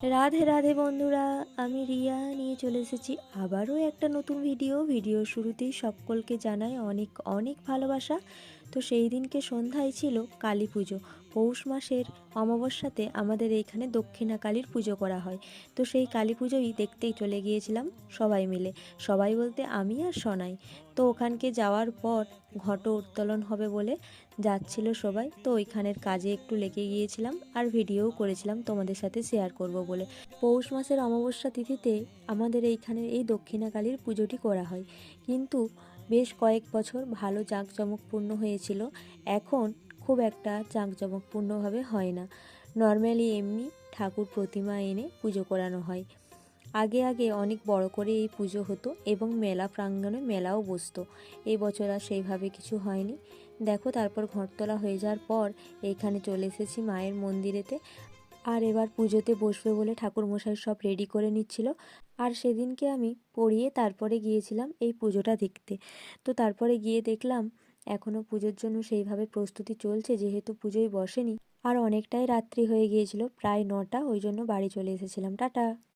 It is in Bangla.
রাধে রাধে বন্ধুরা, আমি রিয়া নিয়ে চলে এসেছি আবারও একটা নতুন ভিডিও শুরুতেই সকলকে জানাই অনেক অনেক ভালোবাসা। তো সেই দিনকে সন্ধ্যায় ছিল কালী পুজো। পৌষ মাসের অমাবস্যাতে আমাদের এইখানে দক্ষিণা কালীর পুজো করা হয়। তো সেই কালী পুজোই দেখতেই চলে গিয়েছিলাম সবাই মিলে। সবাই বলতে আমি আর সনাই। তো ওখানকে যাওয়ার পর ঘট উত্তোলন হবে বলে যাচ্ছিল সবাই, তো ওইখানের কাজে একটু লেগে গিয়েছিলাম আর ভিডিওও করেছিলাম তোমাদের সাথে শেয়ার করব বলে। পৌষ মাসের অমাবস্যা তিথিতে আমাদের এইখানের এই দক্ষিণাকালীর পুজোটি করা হয়, কিন্তু বেশ কয়েক বছর ভালো জাঁকজমকপূর্ণ হয়েছিল। এখন খুব একটা জাঁকজমকপূর্ণভাবে হয় না, নর্মালি এমনি ঠাকুর প্রতিমা এনে পুজো করানো হয়। আগে আগে অনেক বড় করে এই পুজো হতো এবং মেলা প্রাঙ্গণে মেলাও বসতো। এই বছর আর সেইভাবে কিছু হয়নি। দেখো, তারপর ঘটতলা হয়ে যাওয়ার পর এইখানে চলে এসেছি মায়ের মন্দিরেতে। আর এবার পুজোতে বসবে বলে ঠাকুরমশাই সব রেডি করে নিচ্ছিল। আর সেদিনকে আমি পড়িয়ে তারপরে গিয়েছিলাম এই পুজোটা দেখতে। তো তারপরে গিয়ে দেখলাম এখনও পুজোর জন্য সেইভাবে প্রস্তুতি চলছে, যেহেতু পুজোই বসেনি। আর অনেকটাই রাত্রি হয়ে গিয়েছিল, প্রায় 9টা, ওই জন্য বাড়ি চলে এসেছিলাম। টাটা।